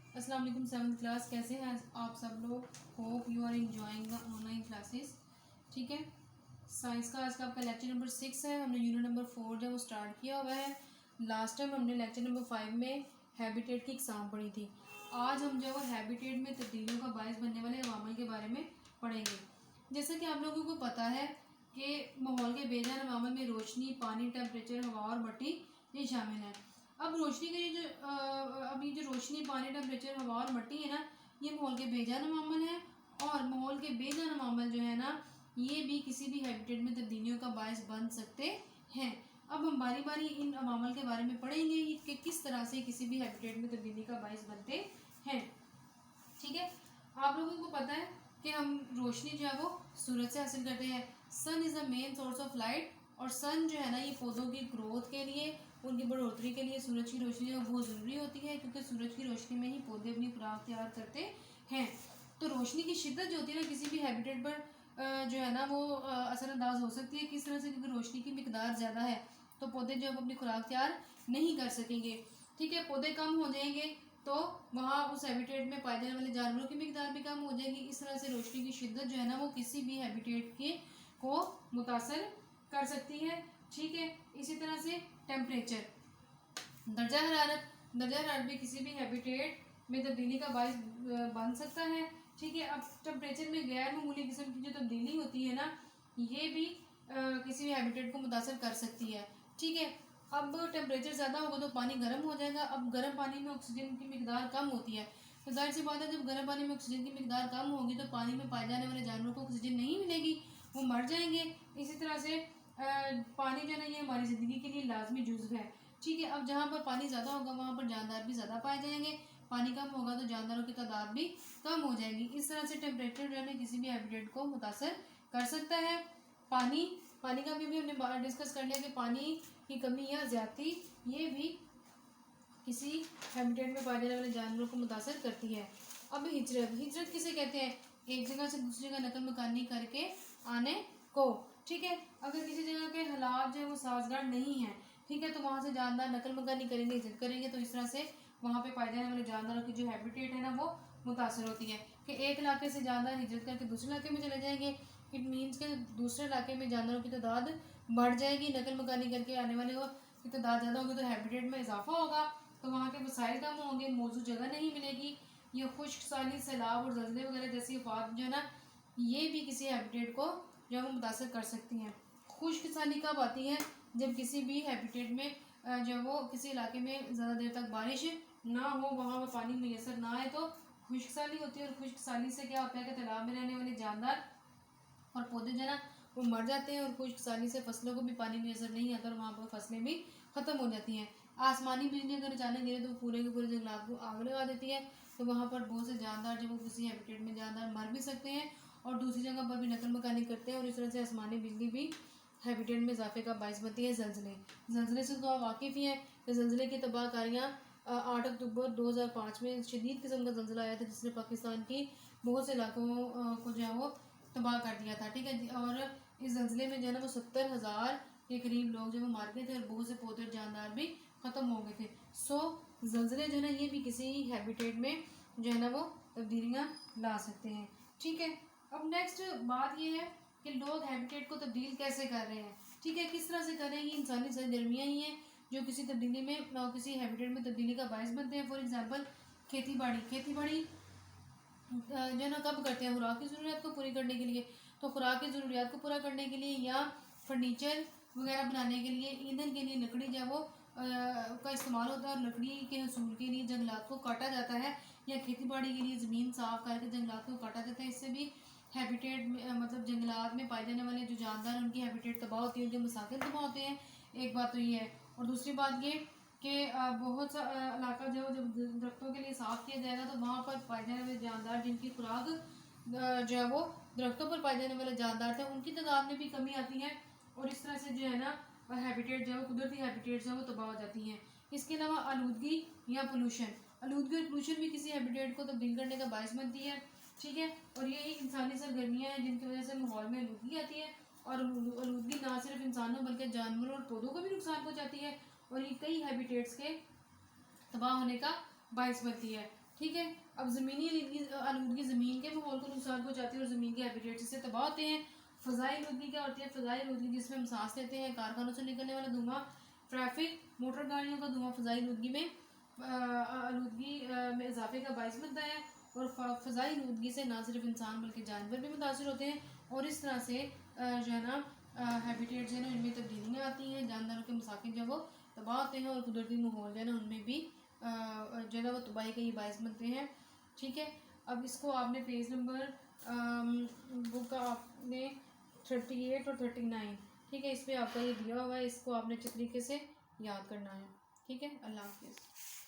अस्सलाम वालेकुम। 7th class, कैसे हैं आप सब लोग? Hope you are enjoying the online classes. ठीक है, साइंस का आज का आपका लेक्चर नंबर 6 है। हमने यूनिट नंबर 4 जो वो स्टार्ट किया हुआ है। लास्ट टाइम हमने लेक्चर नंबर 5 में हैबिटेट की एग्ज़ाम पढ़ी थी। आज हम जो है हैबिटेट में तब्दीलियों का बायस बनने वाले अवामिल के बारे में पढ़ेंगे। जैसा कि आप लोगों को पता है कि माहौल के बेजान अवामिल में रोशनी, पानी, टेम्परेचर, हवा और मिट्टी ये शामिल है। अब रोशनी के ये जो अभी जो रोशनी, पानी, टेम्परेचर, हवा और मिट्टी है ना, ये माहौल के बेजान अवामिल है। और माहौल के बेजान अवामिल जो है ना, ये भी किसी भी हैबिटेट में तब्दीलियों का बायस बन सकते हैं। अब हम बारी बारी इन अवामिल के बारे में पढ़ेंगे कि किस तरह से किसी भी हैबिटेट में तब्दीली का बायस बनते हैं। ठीक है, आप लोगों को पता है कि हम रोशनी जो है वो सूरज से हासिल करते हैं। Sun is the main source of light. और सन जो है ना, ये पौधों की ग्रोथ के लिए, उनकी बढ़ोतरी के लिए सूरज की रोशनी जो है बहुत ज़रूरी होती है, क्योंकि सूरज की रोशनी में ही पौधे अपनी खुराक तैयार करते हैं। तो रोशनी की शिद्दत जो होती है ना, किसी भी हैबिटेट पर जो है ना वो असरअंदाज हो सकती है। किस तरह से? क्योंकि रोशनी की मिकदार ज़्यादा है तो पौधे जो है अपनी खुराक तैयार नहीं कर सकेंगे। ठीक है, पौधे कम हो जाएंगे तो वहाँ उस हैबिटेट में पाए जाने वाले जानवरों की मिकदार भी कम हो जाएगी। इस तरह से रोशनी की शिद्दत जो है ना, वो किसी भी हैबिटेट के को मुतासर कर सकती है। ठीक है, इसी तरह से टेम्परेचर, दर्जा हरारत भी किसी भी हैबिटेट में तब्दीली का बायस बन सकता है। ठीक है, अब टेम्परेचर में गैर मामूली किस्म की जो तब्दीली होती है ना, ये भी किसी भी हैबिटेट को मुतासर कर सकती है। ठीक है, अब टेम्परेचर ज़्यादा होगा तो पानी गर्म हो जाएगा। अब गर्म पानी में ऑक्सीजन की मिकदार कम होती है, तो जाहिर सी बात है जब गर्म पानी में ऑक्सीजन की मिकदार कम होगी तो पानी में पाए जाने वाले जानवरों को ऑक्सीजन नहीं मिलेगी, वो मर जाएंगे। इसी तरह से पानी जो है ना, ये हमारी ज़िंदगी के लिए लाजमी जुज़्व है। ठीक है, अब जहाँ पर पानी ज़्यादा होगा वहाँ पर जानदार भी ज़्यादा पाए जाएंगे, पानी कम होगा तो जानदारों की तादाद भी कम हो जाएगी। इस तरह से टेम्परेचर जो है ना, किसी भी हैबिटेट को मुतासर कर सकता है। पानी पानी का भी हमने डिस्कस कर लिया कि पानी की कमी या ज़्यादती ये भी किसी हैबिटेट में पाए जाने वाले जानवरों को मुतासर करती है। अब हिजरत किसे कहते हैं? एक जगह से दूसरी जगह नकल मकानी करके आने को। ठीक है, अगर किसी जगह के हालात जो है वो साजगार नहीं है, ठीक है, तो वहाँ से जानदार नकल मकानी करेंगे, हिजरत करेंगे, तो इस तरह से वहाँ पे पाए जाने वाले जानवरों की जो हैबिटेट है ना, वो मुतासर होती है। कि एक इलाके से जानदार हिजरत करके दूसरे इलाके में चले जाएंगे, इट मीन्स के दूसरे इलाके में जानवरों की तादाद बढ़ जाएगी। नकल मकानी करके आने वाले की तादाद ज़्यादा होगी तो हैबिटेट में इजाफा होगा, तो वहाँ के वसाइल कम होंगे, मौजूद जगह नहीं मिलेगी। ये खुश्क साली, सैलाब और जल्ज़ले वगैरह जैसी आफात जो है ना, ये भी किसी हैबिटेट को जो है वो मुतासर कर सकती हैं। खुश्क साली कब आती है? जब किसी भी हैबिटेट में जो है वो किसी इलाके में ज़्यादा देर तक बारिश ना हो, वहाँ पर पानी मैसर ना आए, तो खुश्क साली होती है। और खुश्क साली से क्या होता है कि तालाब में रहने वाले जानदार और पौधे जो है ना वो मर जाते हैं, और खुश्क साली से फसलों को भी पानी मैसर नहीं आता और वहाँ पर फसलें भी ख़त्म हो जाती हैं। आसमानी बिजली अगर अचानक गिरे तो पूरे के पूरे जंगलात को आग लगा देती है, तो वहाँ पर बहुत से जानदार जब वो किसी हैबिटेट में जानदार मर भी सकते हैं और दूसरी जगह पर भी नकल मकानी करते हैं। और इस तरह से आसमानी बिजली भी हैबिटेट में इजाफे का बायस बनती है। जल्जले से तो आप वाकिफ़ ही हैं कि जल्जले की तबाहकारियाँ 8 अक्टूबर 2005 में शदीद किस्म का जल्जला आया था, जिसने पाकिस्तान की बहुत से इलाकों को जो है वो तबाह कर दिया था। ठीक है, और इस जल्जले में जो है ना वो 70,000 के करीब लोग जो वो मार गए थे और बहुत से पौधे और जानदार भी ख़त्म हो गए थे। जल्जले जो है ना, ये भी किसी हैबिटेट में जो है ना वो तब्दीलियाँ ला सकते हैं। ठीक है, अब नेक्स्ट बात ये है कि लोग हैबिटेट को तब्दील कैसे कर रहे हैं। ठीक है, किस तरह से कर रहे हैं? ये इंसानी सरगर्मियाँ ही हैं जो किसी तब्दीली में किसी हैबिटेट में तब्दीली का बायस बनते हैं। फॉर एग्जांपल खेती बाड़ी जो है ना कब करते हैं? खुराक की ज़रूरियात को पूरी करने के लिए। तो खुराक की ज़रूरियात को पूरा करने के लिए या फर्नीचर वगैरह बनाने के लिए, ईंधन के लिए लकड़ी जो है वो का इस्तेमाल होता है, और लकड़ी के हसूल के लिए जंगलात को काटा जाता है, या खेती बाड़ी के लिए ज़मीन साफ करके जंगलात को काटा जाता है। इससे भी हैबिटेट मतलब जंगलात में पाए जाने वाले जो जानदार हैं उनकी हैबिटेट तबाह होती है, उनके मसाकिन तबाह होते हैं। एक बात तो ये है, और दूसरी बात ये कि बहुत सा इलाका जो जब दरख्तों के लिए साफ़ किया जाएगा तो वहाँ पर पाए जाने वाले जानदार जिनकी खुराक जो है वो दरख्तों पर पाए जाने वाले जानदार थे, उनकी तादाद में भी कमी आती है, और इस तरह से जो है ना हैबिटेट जो है वो कुदरती हैबिटेट जो है वो तबाह हो जाती हैं। इसके अलावा आलूदगी या पोलूशन, आलूदगी और पोलूशन भी किसी हैबिटेट को तब्दील करने का बायस बनती है। ठीक है, और ये इंसानी सरगर्मियाँ हैं जिनकी वजह से माहौल में आलूदगी आती है, और आलूदगी ना सिर्फ इंसानों बल्कि जानवरों और पौधों को भी नुकसान पहुँचाती है, और ये कई हैबिटेट्स के तबाह होने का बायस बनती है। ठीक है। अब ज़मीनी आलूदगी ज़मीन के माहौल को नुकसान पहुँचाती है और ज़मीन के हैबिटेट से तबाह होते हैं। फ़ज़ाई आलूदगी क्या होती है? फ़ज़ाई आलूदगी जिसमें हम सांस लेते हैं, कारखानों से निकलने वाला धुआं, ट्रैफिक, मोटर गाड़ियों का धुआं फ़ज़ाई आलूदगी में में इजाफे का बायस बनता है। और फ़ज़ाई आलूदगी से ना सिर्फ इंसान बल्कि जानवर भी मुतासर होते हैं और इस तरह से जो है ना हैबिटेट जो है ना इनमें तब्दीलियाँ आती हैं, जानदारों के मसाकिन जो वो तबाह होते हैं और कुदरती माहौल जो है ना उनमें भी जो है ना वो तबाही का ही बायस बनते हैं। ठीक है। अब इसको आपने पेज नंबर बुक का आपने 38 और 39, ठीक है, इस पर आपका ये दिया हुआ है, इसको आपने अच्छे तरीके से याद करना है। ठीक है। अल्लाह हाफिज़।